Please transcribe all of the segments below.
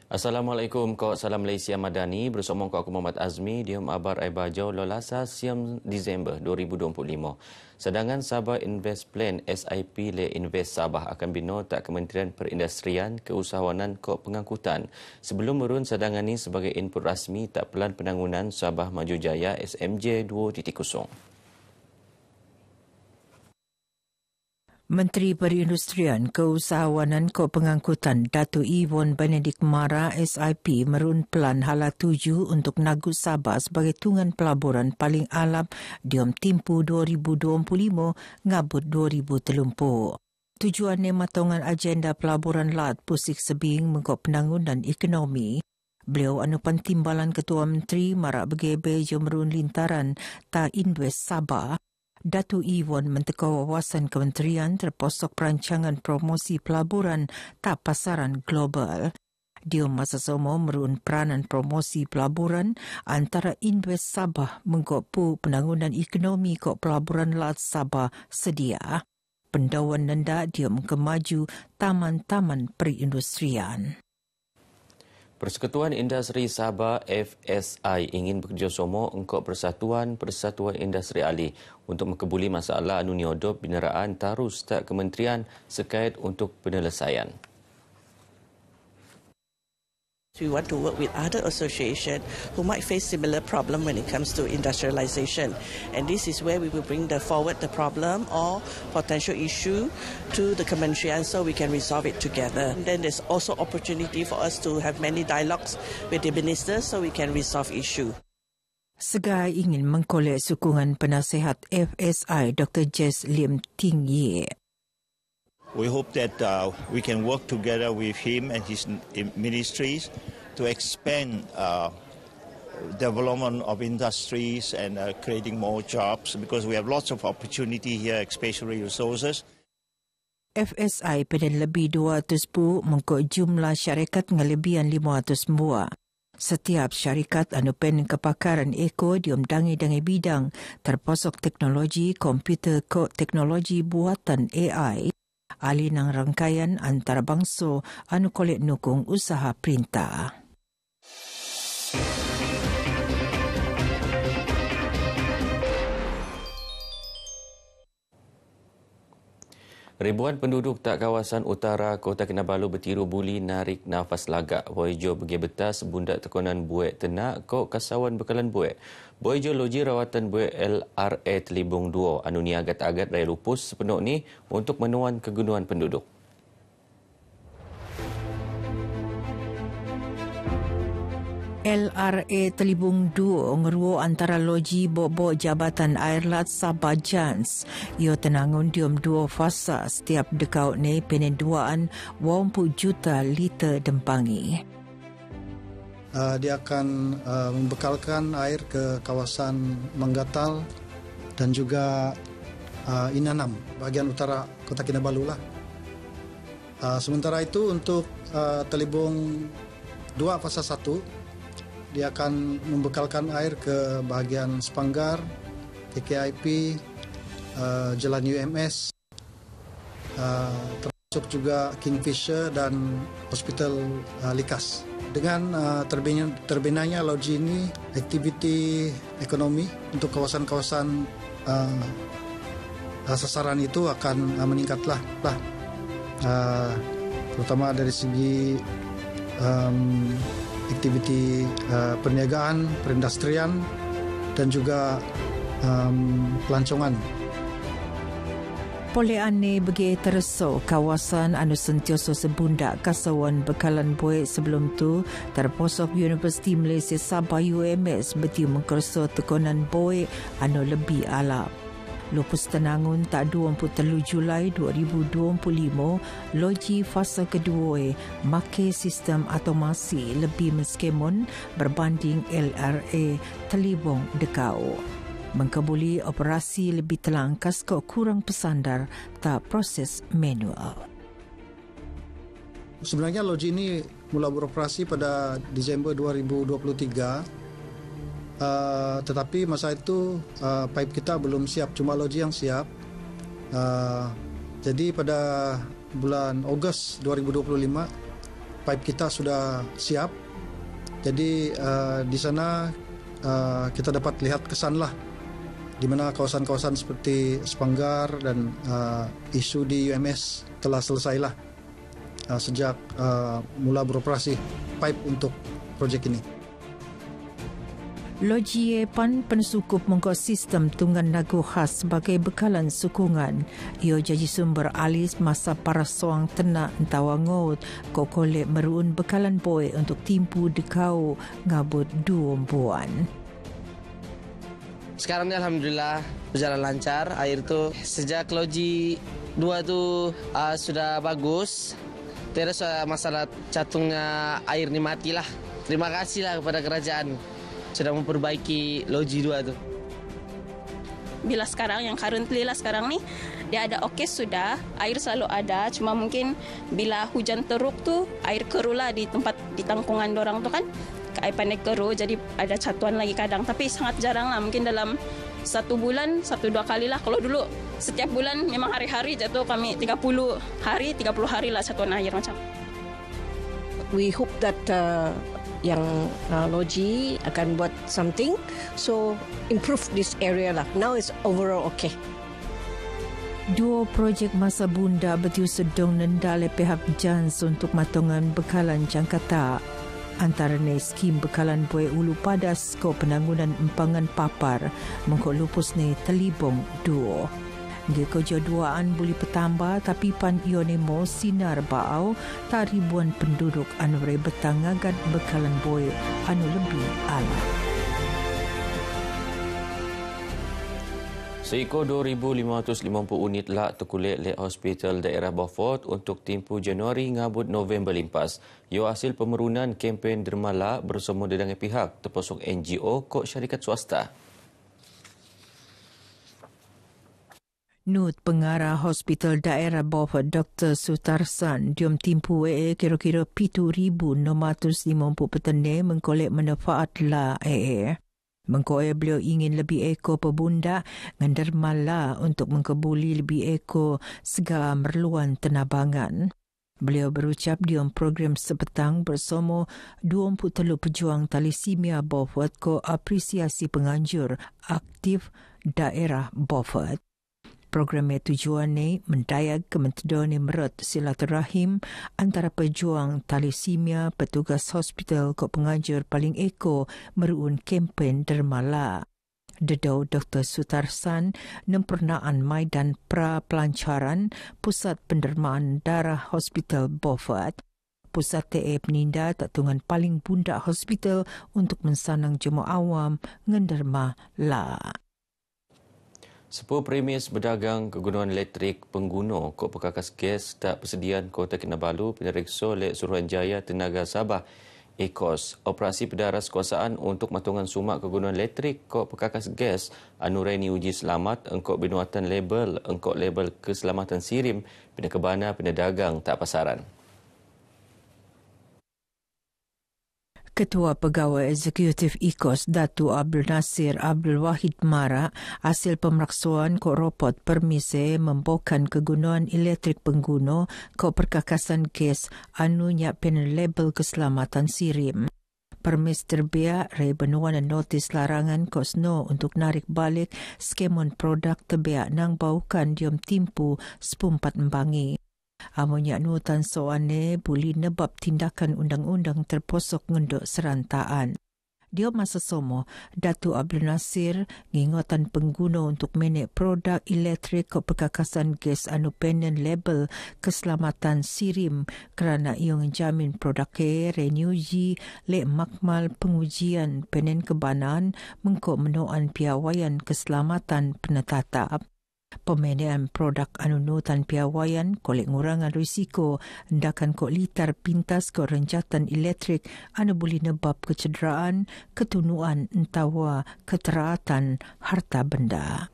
Assalamualaikum, kau salam Malaysia Madani. Bersama aku Muhammad Azmi, diam abar ai bajau lolasa siam Disember 2025. Sedangan Sabah Invest Plan SIP le Invest Sabah akan bina tak Kementerian Perindustrian Keusahawanan Kok Pengangkutan. Sebelum merun sedangan ini sebagai input rasmi tak pelan penangunan Sabah Maju Jaya SMJ 2.0. Menteri Perindustrian Keusahawanan Kok Pengangkutan Datuk Yvonne Benedict Mara SIP merun pelan hala tuju untuk Nagu Sabah sebagai tungan pelaburan paling alap diom timpu 2025 ngabut 2030. Tujuannya matongan agenda pelaburan lat pusik sebing mengkok penangunan ekonomi. Beliau anupan timbalan Ketua Menteri marak bergebe merun lintaran Ta Invest Sabah. Datuk Yvonne menteka wawasan kementerian terposok perancangan promosi pelaburan tak pasaran global. Dia masa sama merun peranan promosi pelaburan antara Invest Sabah menggopu penangunan ekonomi kok pelaburan lat Sabah sedia. Pendawan nenda dia mengkemaju taman-taman perindustrian. Persekutuan Industri Sabah FSI ingin bekerjasama untuk Persatuan Industri Alih untuk mengkebuli masalah anu niodop binaraan tarus tak kementerian sekait untuk penyelesaian. We want to work with other associations who might face similar problem when it comes to industrialization. And this is where we will bring forward the problem or potential issue to the kementerian so we can resolve it together. And then there's also opportunity for us to have many dialogues with the ministers so we can resolve issue. Segai ingin mengkolek sokongan penasihat FSI Dr. Jess Lim Ting Ye. We hope that we can work together with him and his ministries to expand development of industries and creating more jobs because we have lots of opportunity here, especially resources. FSI peden lebih 200 bu mengkok jumlah syarikat ngelebihan 500 buah. Setiap syarikat anu pen kepakaran eko diomdangi-dangi bidang terposok teknologi, komputer kok teknologi buatan AI. Ali nang rangkaian antarabangsa anu kolek nukung usaha perintah. Ribuan penduduk tak kawasan utara Kota Kinabalu bertiru buli narik nafas lagak. Boijo pergi betas bundak tekonan buek tenak kok kasawan bekalan buek. Boijo loji rawatan buek LRA Telibung 2 anu ni agat-agat raya lupus sepenuh ni untuk menuan kegunduhan penduduk. LRA Telibung 2 ngeruo antara loji bobok Jabatan Airlat Sabah Jans. Ia tenangun diom 2 fasa setiap dekau ni peneduaan 20 juta liter dempangi. Dia akan membekalkan air ke kawasan Manggatal dan juga Inanam, bahagian utara Kota Kinabalu lah. Sementara itu untuk Telibung 2 fasa 1, dia akan membekalkan air ke bahagian Sepanggar, KKIP, Jalan UMS, termasuk juga Kingfisher dan Hospital Likas. Dengan terbinanya loji ini, aktiviti ekonomi untuk kawasan-kawasan sasaran itu akan meningkatlah, terutama dari segi aktiviti perniagaan, perindustrian dan juga pelancongan. Poleane bagi terso kawasan anu sentioso sebundak kasawan bekalan buik sebelum tu terposok Universiti Malaysia Sabah UMS beti mengkerso tekonan buik anu lebih alap. Lupus Tenangun tak 23 Julai 2025, loji fasa kedua makai sistem automasi lebih meskemon berbanding LRA Telibung dekau. Mengkabuli operasi lebih telangkas kok kurang pesandar tak proses manual. Sebenarnya loji ini mula beroperasi pada Disember 2023. Tetapi masa itu pipe kita belum siap, cuma loji yang siap. Jadi pada bulan Ogos 2025 pipe kita sudah siap. Jadi di sana kita dapat lihat kesanlah di mana kawasan-kawasan seperti Spanggar dan isu di UMS telah selesailah sejak mula beroperasi pipe untuk projek ini. Lojie pan pensukup mengko sistem tunggan lagu khas sebagai bekalan sokongan. Ia jadi sumber alis masa para soang tenak entawangot ko kolek meruun bekalan boy untuk timpu dekau ngabut duombuan. Sekarang ni alhamdulillah berjalan lancar. Air tu sejak Loji 2 tu sudah bagus. Terus masalah catungnya air ni matilah. Terima kasihlah kepada kerajaan sudah memperbaiki Loji 2 tu. Bila sekarang yang currently lah sekarang ni dia ada okey sudah, air selalu ada, cuma mungkin bila hujan teruk tu air keruh lah di tempat di tangkungan dorang tu kan. Air pandai keruh jadi ada catuan lagi kadang, tapi sangat jarang lah, mungkin dalam 1 bulan 1-2 kali lah. Kalau dulu setiap bulan memang hari-hari jatuh kami 30 hari lah catuan air macam. We hope that yang Loji akan buat something so improve this area lah. Now it's overall okay. Dua projek masa bunda betiu sedang nendale pihak JANS untuk matongan bekalan jangkata. Antaranya skim bekalan Buai Ulu Padas ko penanggunan empangan papar mengko lupus ni telibong duo. Geko jaduaan boleh petambah tapi pan ionemo sinar baau tak ribuan penduduk anu betang agad bekalan boy anu lebih ala. Seiko 2,550 unit lak terkulit le hospital daerah Beaufort untuk timpu Januari ngabut November limpas. Ia hasil pemerunan kempen derma bersama dengan pihak terpasuk NGO kok syarikat swasta. Nut pengarah Hospital Daerah Beaufort Dr. Sutarsan diom timpu kira-kira 7,650 petani mengkolek manfaat la Mengkoe beliau ingin lebih eko pebunda ngendermala untuk mengkebuli lebih eko segala merluan tenabangan. Beliau berucap diom program sepetang bersama 23 pejuang talisemia Beaufort ko apresiasi penganjur aktif daerah Beaufort. Program tujuan ni mendayag kementerian merut silaturahim antara pejuang talisemia petugas hospital ko pengajar paling eko meruun kempen dermala. Dedau Dr. Sutarsan nempernaan maidan pra-pelancaran Pusat Pendermaan Darah Hospital Beaufort. Pusat TE peninda tatungan paling bunda hospital untuk mensanang jemaah awam ngenderma la. 10 premis berdagang kegunaan elektrik pengguna kod perkakas gas tak persediaan Kota Kinabalu peneriksa lek Suruhanjaya Tenaga Sabah ECOS. Operasi pedaras kuasaan untuk matungan sumak kegunaan elektrik kod perkakas gas anurani uji selamat engkau binuatan label keselamatan sirim pina kebana pina dagang tak pasaran. Ketua Pegawai Eksekutif ECOS Datu Abdul Nasir Abdul Wahid Mara hasil pemeraksaan kod robot permise membawakan kegunaan elektrik pengguna kod perkakasan gas anu nyiapkan label keselamatan sirim. Permis terbiak rai benuan notis larangan kosno untuk narik balik skemon produk terbiak nang baukan diom timpu sepumpat embangi. Amonyak nutan soane boleh nebab tindakan undang-undang terposok ngendok serantaan. Dia masa somo, Datuk Abdul Nasir ngingotan pengguna untuk menek produk elektrik ke perkakasan gas anu penen label keselamatan sirim kerana ia menjamin produk renewji lek makmal pengujian penen kebanan mengkok menuan piawaian keselamatan penetatap. Pemenean produk anunutan piawaian kolek ngurangan risiko hendakan kok litar pintas ke renjatan elektrik anu boleh nebab kecederaan, ketunuan entawa keteraatan harta benda.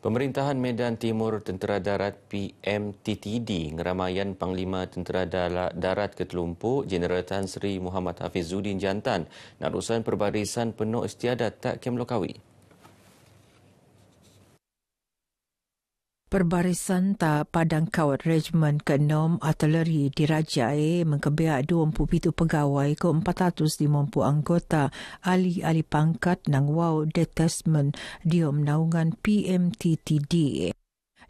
Pemerintahan Medan Timur Tentera Darat PMTTD ngeramayan Panglima Tentera Darat Ketelumpu Jeneral Tan Sri Muhammad Hafizuddin Jantan nak urusan perbarisan penuh istiadat tak Kem Lokawi. Perbarisan Padang Kawat Regiment ke-6 Artileri Dirajai mengkebiak 27 pegawai ke 450 anggota ahli-ahli pangkat nang WAU Detachment diom naungan PMTTD.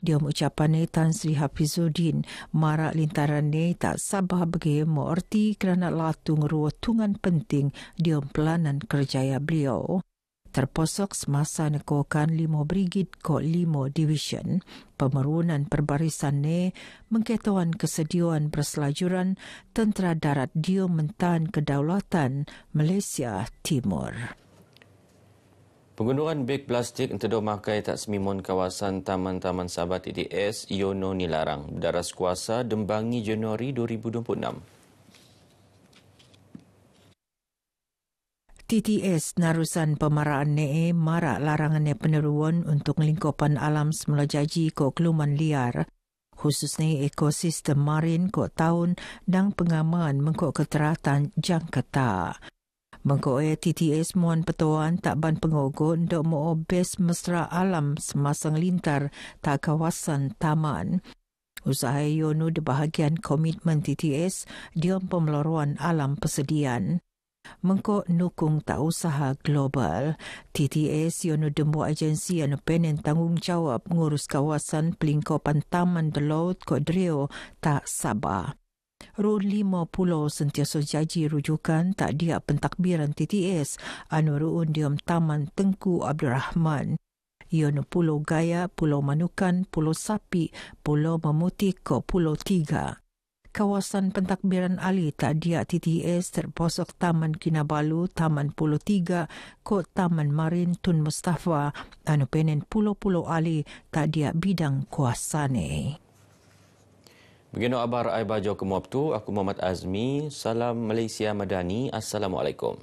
Diom ucapan Tan Sri Hafizuddin marak lintaran ni tak sabah bagi erti kerana latung ruatungan penting diom pelanan kerjaya beliau. Terposok semasa nekokan 5 brigid ko 5 division, pemerunan perbarisan ni mengketuan kesediaan berselajuran tentera darat diom mentan kedaulatan Malaysia Timur. Penggunaan beg plastik untuk memakai tak semimun kawasan Taman-Taman Sabah TTS Yono Nilarang berdaras kuasa Dembangi Januari 2026. TTS narusan pemaraan ne marak larangan peneruan untuk lingkupan alam semula jaji ko keluman liar, khususnya ekosistem marin ko tahun dan pengaman mengko keteratan jangkata. Mengko TTS mohon petuan tak ban pengogot untuk mengobes mesra alam semasa lintar tak kawasan taman. Usaha Yono di bahagian komitmen TTS diom pemeloruan alam persediaan. Mengko nukung tak usaha global, TTS Yono dembu agensi independen tanggungjawab ngurus kawasan pelingkupan taman The Laut Kodrio tak Sabah. Run 5 pulau sentiasa jaji rujukan tak dia pentakbiran TTS anu ruun diom Taman Tengku Abdul Rahman. Yono Pulau Gaya, Pulau Manukan, Pulau Sapi, Pulau Memutih ko Pulau 3. Kawasan pentadbiran ahli tak dia TTS terposok Taman Kinabalu, Taman Pulau 3, Kot Taman Marin Tun Mustafa, anu penen pulau-pulau ahli tak dia bidang kuasane. Begini abar ai bajo ke Muabtu, aku Muhammad Azmi, salam Malaysia Madani, Assalamualaikum.